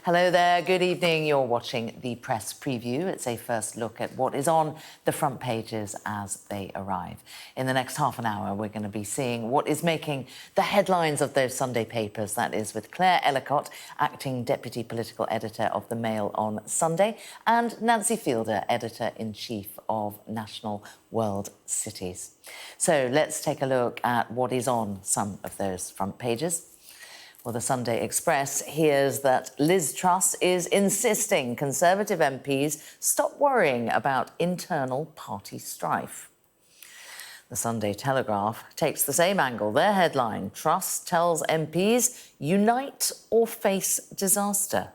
Hello there, good evening. You're watching the press preview. It's a first look at what is on the front pages as they arrive. In the next half an hour, we're going to be seeing what is making the headlines of those Sunday papers. That is with Claire Ellicott, acting deputy political editor of the Mail on Sunday, and Nancy Fielder, editor-in-chief of National World Cities. So let's take a look at what is on some of those front pages. Well, the Sunday Express hears that Liz Truss is insisting Conservative MPs stop worrying about internal party strife. The Sunday Telegraph takes the same angle. Their headline, Truss tells MPs, unite or face disaster.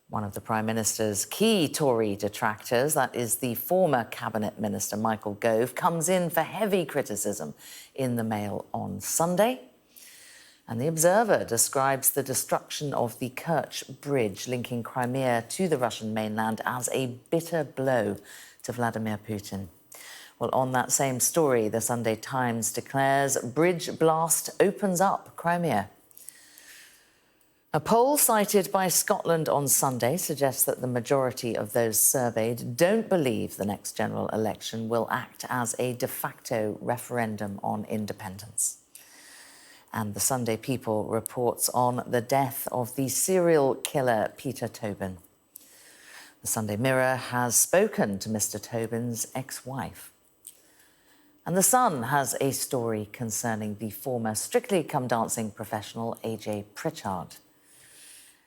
One of the Prime Minister's key Tory detractors, that is the former Cabinet Minister Michael Gove, comes in for heavy criticism in the Mail on Sunday. And the Observer describes the destruction of the Kerch Bridge linking Crimea to the Russian mainland as a bitter blow to Vladimir Putin. Well, on that same story, the Sunday Times declares bridge blast opens up Crimea. A poll cited by Scotland on Sunday suggests that the majority of those surveyed don't believe the next general election will act as a de facto referendum on independence. And the Sunday People reports on the death of the serial killer Peter Tobin. The Sunday Mirror has spoken to Mr. Tobin's ex-wife. And the Sun has a story concerning the former Strictly Come Dancing professional AJ Pritchard.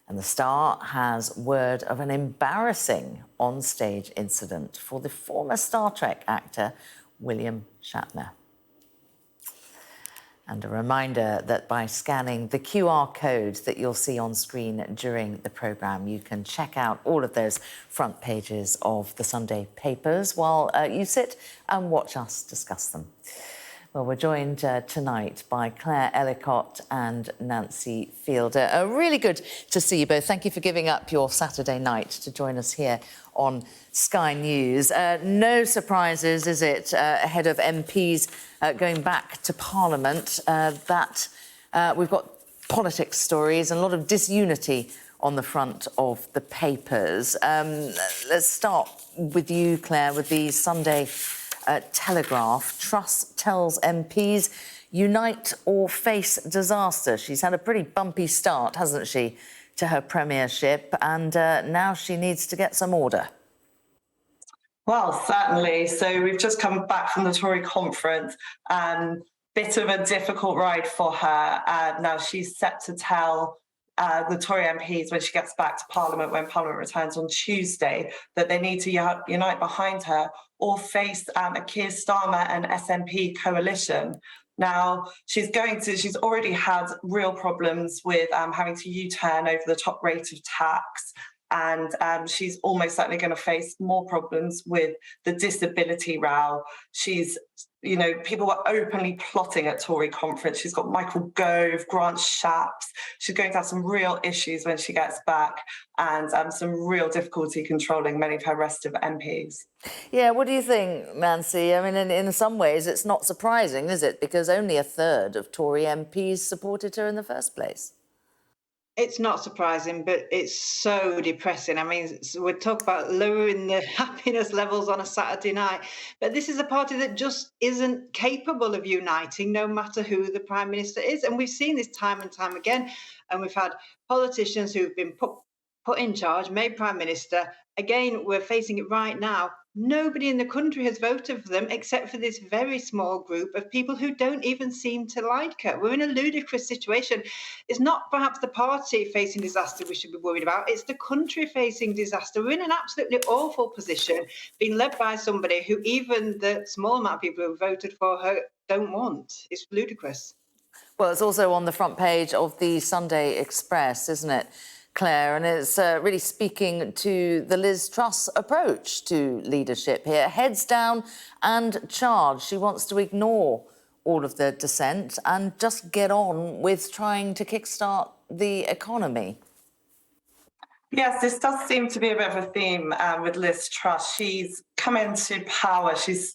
And the Star has word of an embarrassing on-stage incident for the former Star Trek actor William Shatner. And a reminder that by scanning the QR code that you'll see on screen during the programme, you can check out all of those front pages of the Sunday papers while you sit and watch us discuss them. Well, we're joined tonight by Claire Ellicott and Nancy Fielder. Really good to see you both. Thank you for giving up your Saturday night to join us here on Sky News. No surprises, is it, ahead of MPs going back to Parliament, that we've got politics stories and a lot of disunity on the front of the papers. Let's start with you, Claire, with the Sunday Telegraph. Truss tells MPs, unite or face disaster. She's had a pretty bumpy start, hasn't she, to her premiership, and now she needs to get some order. Well, certainly. So we've just come back from the Tory conference, and bit of a difficult ride for her. Now she's set to tell the Tory MPs when she gets back to Parliament, when Parliament returns on Tuesday, that they need to unite behind her or face a Keir Starmer and SNP coalition. Now, she's already had real problems with having to U-turn over the top rate of tax. And she's almost certainly going to face more problems with the disability row. People were openly plotting at Tory conference. She's got Michael Gove, Grant Shapps. She's going to have some real issues when she gets back, and some real difficulty controlling many of her rest of MPs. Yeah, what do you think, Nancy? I mean, in some ways, it's not surprising, is it? Because only a third of Tory MPs supported her in the first place. It's not surprising, but it's so depressing. I mean, we talk about lowering the happiness levels on a Saturday night, but this is a party that just isn't capable of uniting, no matter who the Prime Minister is. And we've seen this time and time again. And we've had politicians who've been put in charge, made Prime Minister. Again, we're facing it right now. Nobody in the country has voted for them except for this very small group of people who don't even seem to like her. We're in a ludicrous situation. It's not perhaps the party facing disaster we should be worried about. It's the country facing disaster. We're in an absolutely awful position, being led by somebody who even the small amount of people who voted for her don't want. It's ludicrous. Well, it's also on the front page of the Sunday Express, isn't it, Claire? And it's really speaking to the Liz Truss approach to leadership here. Heads down and charge. She wants to ignore all of the dissent and just get on with trying to kickstart the economy. Yes, this does seem to be a bit of a theme with Liz Truss. She's come into power. She's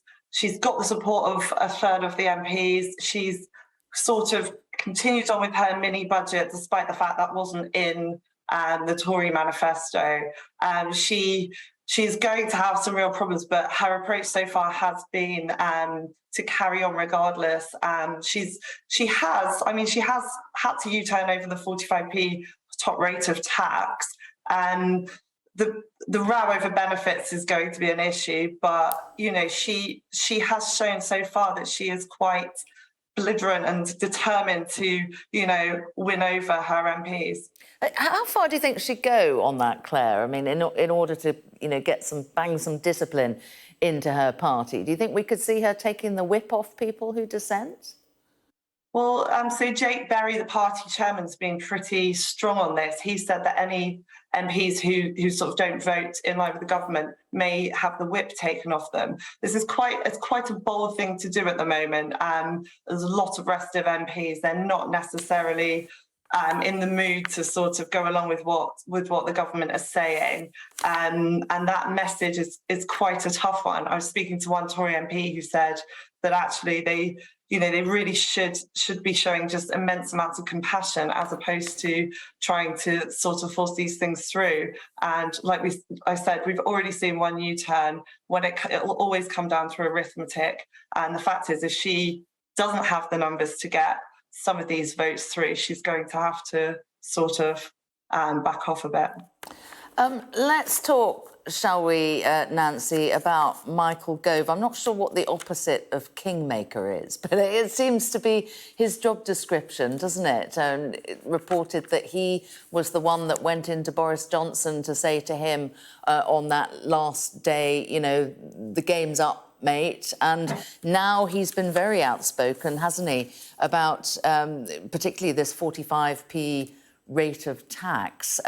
got the support of a third of the MPs. She's sort of continued on with her mini budget, despite the fact that wasn't in and the Tory manifesto. She's going to have some real problems, but her approach so far has been to carry on regardless. She has had to U-turn over the 45p top rate of tax, and the row over benefits is going to be an issue. But she has shown so far that she is quite belligerent and determined to win over her MPs. How far do you think she'd go on that, Claire? I mean, in order to get some discipline into her party, do you think we could see her taking the whip off people who dissent? Well, so Jake Berry, the party chairman's been pretty strong on this. He said that any MPs who sort of don't vote in line with the government may have the whip taken off them. This is quite a bold thing to do at the moment. There's a lot of restive MPs. They're not necessarily in the mood to sort of go along with what the government is saying, and that message is quite a tough one. I was speaking to one Tory MP who said that actually they really should be showing just immense amounts of compassion as opposed to trying to sort of force these things through. And like I said, we've already seen one U-turn when it will always come down to arithmetic. And the fact is, if she doesn't have the numbers to get some of these votes through, she's going to have to sort of back off a bit. Let's talk, shall we, Nancy, about Michael Gove. I'm not sure what the opposite of kingmaker is, but it seems to be his job description, doesn't it? And it reported that he was the one that went into Boris Johnson to say to him on that last day, the game's up, mate. And now he's been very outspoken, hasn't he, about particularly this 45p rate of tax.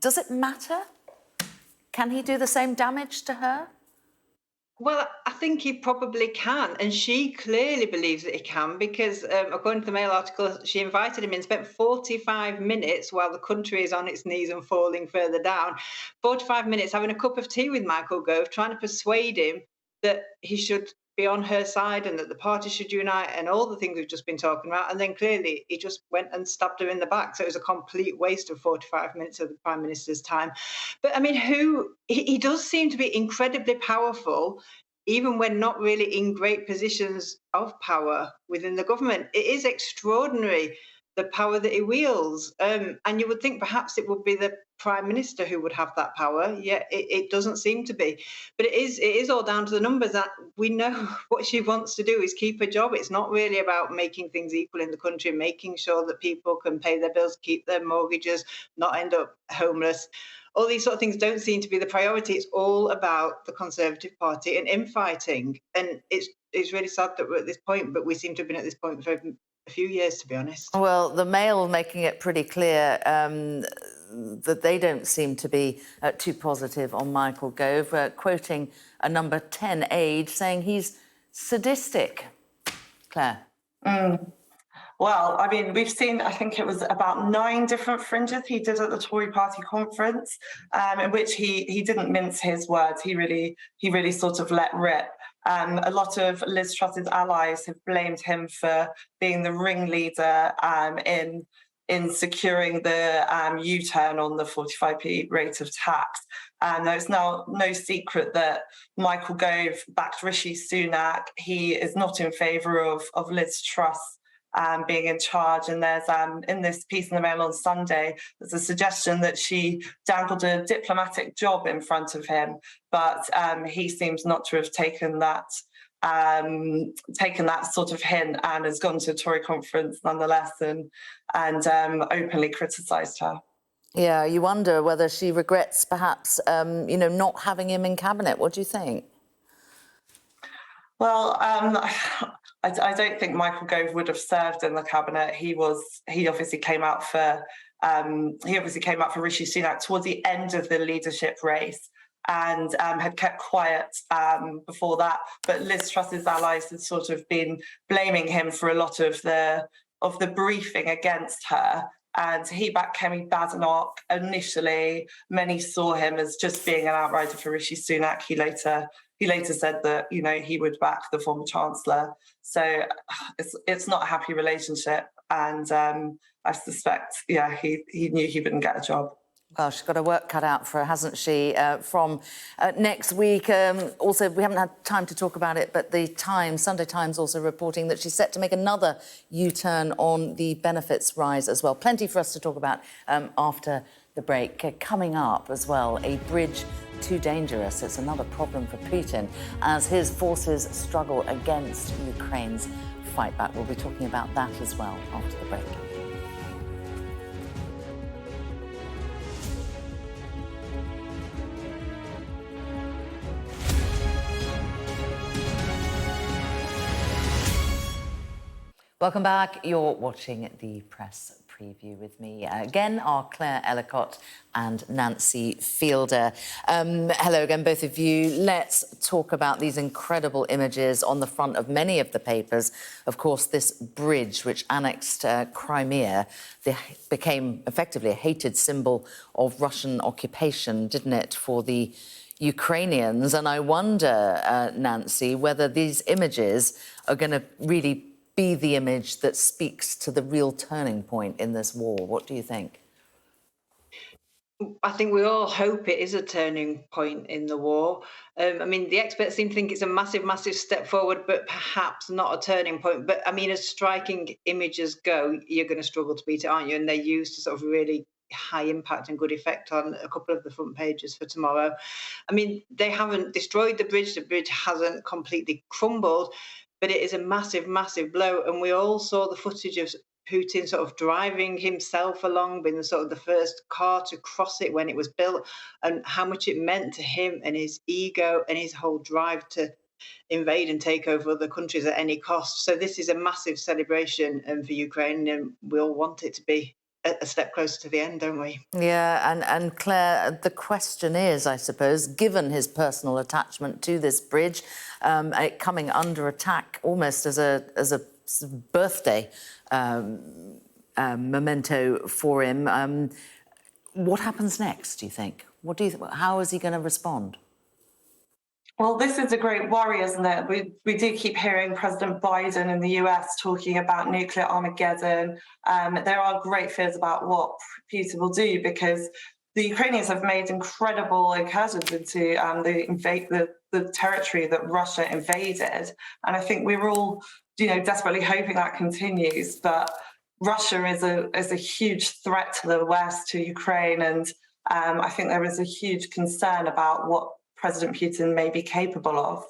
Does it matter? Can he do the same damage to her? Well, I think he probably can, and she clearly believes that he can because, according to the Mail article, she invited him in, spent 45 minutes while the country is on its knees and falling further down, 45 minutes having a cup of tea with Michael Gove, trying to persuade him that he should be on her side and that the party should unite and all the things we've just been talking about. And then clearly he just went and stabbed her in the back. So it was a complete waste of 45 minutes of the Prime Minister's time. But I mean, he does seem to be incredibly powerful, even when not really in great positions of power within the government. It is extraordinary, the power that he wields. And you would think perhaps it would be the Prime Minister who would have that power, yet it doesn't seem to be. But it is all down to the numbers. That we know what she wants to do is keep her job. It's not really about making things equal in the country, making sure that people can pay their bills, keep their mortgages, not end up homeless. All these sort of things don't seem to be the priority. It's all about the Conservative Party and infighting. And it's really sad that we're at this point, but we seem to have been at this point for a few years, to be honest. Well, the Mail making it pretty clear that they don't seem to be too positive on Michael Gove, quoting a number 10 aide saying he's sadistic. Claire? Well, I mean, we've seen, I think it was about 9 different fringes he did at the Tory party conference, in which he didn't mince his words. He really sort of let rip. A lot of Liz Truss's allies have blamed him for being the ringleader in securing the U-turn on the 45p rate of tax. And it's now no secret that Michael Gove backed Rishi Sunak. He is not in favour of Liz Truss being in charge. And there's in this piece in the Mail on Sunday, there's a suggestion that she dangled a diplomatic job in front of him, but he seems not to have taken that sort of hint and has gone to a Tory conference nonetheless and openly criticised her. Yeah, you wonder whether she regrets perhaps, not having him in cabinet. What do you think? Well, I don't think Michael Gove would have served in the cabinet. He obviously came out for Rishi Sunak towards the end of the leadership race and had kept quiet before that. But Liz Truss's allies had sort of been blaming him for a lot of the briefing against her. And he backed Kemi Badenoch initially. Many saw him as just being an outrider for Rishi Sunak. He later he later said that, he would back the former chancellor. So it's not a happy relationship. And I suspect, he knew he wouldn't get a job. Well, she's got her work cut out for her, hasn't she, from next week. Also, we haven't had time to talk about it, but the Times, Sunday Times, also reporting that she's set to make another U-turn on the benefits rise as well. Plenty for us to talk about after the break. Coming up as well, a bridge too dangerous. It's another problem for Putin as his forces struggle against Ukraine's fight back. We'll be talking about that as well after the break. Welcome back. You're watching the press preview with me. Again, are Claire Ellicott and Nancy Fielder. Hello again, both of you. Let's talk about these incredible images on the front of many of the papers. Of course, this bridge which annexed Crimea became effectively a hated symbol of Russian occupation, didn't it, for the Ukrainians? And I wonder, Nancy, whether these images are going to really be the image that speaks to the real turning point in this war. What do you think? I think we all hope it is a turning point in the war. The experts seem to think it's a massive, massive step forward, but perhaps not a turning point. But as striking images go, you're going to struggle to beat it, aren't you? And they're used to sort of really high impact and good effect on a couple of the front pages for tomorrow. They haven't destroyed the bridge hasn't completely crumbled, but it is a massive, massive blow. And we all saw the footage of Putin sort of driving himself along, being the first car to cross it when it was built, and how much it meant to him and his ego and his whole drive to invade and take over other countries at any cost. So this is a massive celebration for Ukraine, and we all want it to be a step closer to the end, don't we? Yeah, and Claire, the question is, I suppose, given his personal attachment to this bridge, it coming under attack almost as a birthday memento for him. What happens next, do you think? How is he going to respond? Well, this is a great worry, isn't it? We do keep hearing President Biden in the US talking about nuclear Armageddon. There are great fears about what Putin will do, because the Ukrainians have made incredible incursions into the territory that Russia invaded. And I think we're all, desperately hoping that continues. But Russia is a huge threat to the West, to Ukraine. And I think there is a huge concern about what President Putin may be capable of.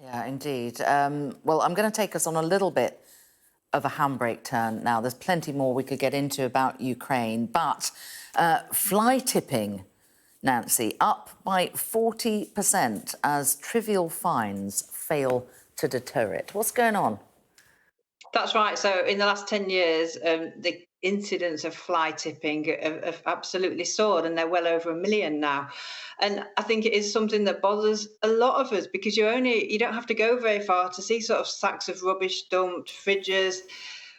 Yeah, indeed. Well, I'm going to take us on a little bit of a handbrake turn now. There's plenty more we could get into about Ukraine, but fly tipping, Nancy, up by 40% as trivial fines fail to deter it. What's going on? That's right. So in the last 10 years, the incidents of fly tipping have absolutely soared, and they're well over 1 million now. And I think it is something that bothers a lot of us, because you don't have to go very far to see sort of sacks of rubbish dumped, fridges,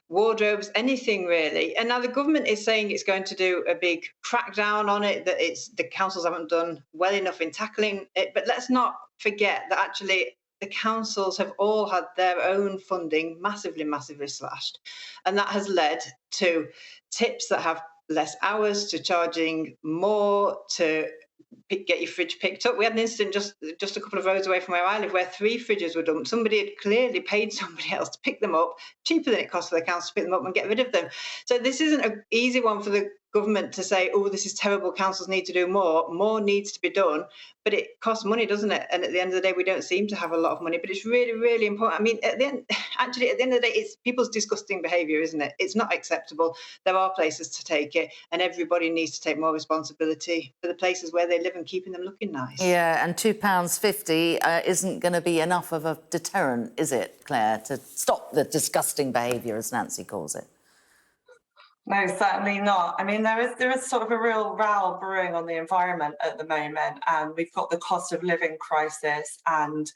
wardrobes, anything really. And now the government is saying it's going to do a big crackdown on it, that the councils haven't done well enough in tackling it. But let's not forget that actually the councils have all had their own funding massively, massively slashed. And that has led to tips that have less hours, to charging more, to get your fridge picked up. We had an incident just a couple of roads away from where I live where 3 fridges were dumped. Somebody had clearly paid somebody else to pick them up, cheaper than it cost for the council to pick them up and get rid of them. So this isn't an easy one for the government to say, oh, this is terrible, councils need to do more. More needs to be done, but it costs money, doesn't it? And at the end of the day, we don't seem to have a lot of money, but it's really, really important. At the end of the day, it's people's disgusting behaviour, isn't it? It's not acceptable. There are places to take it, and everybody needs to take more responsibility for the places where they live and keeping them looking nice. Yeah, and £2.50 isn't going to be enough of a deterrent, is it, Claire, to stop the disgusting behaviour, as Nancy calls it? No, certainly not. There is sort of a real row brewing on the environment at the moment, and we've got the cost of living crisis and,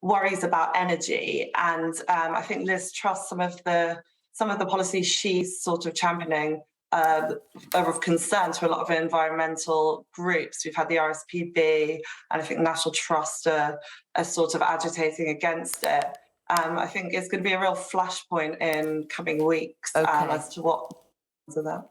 worries about energy. And I think Liz Truss, some of the policies she's sort of championing are of concern to a lot of environmental groups. We've had the RSPB and I think National Trust are sort of agitating against it. I think it's going to be a real flashpoint in coming weeks Okay. as to what to that.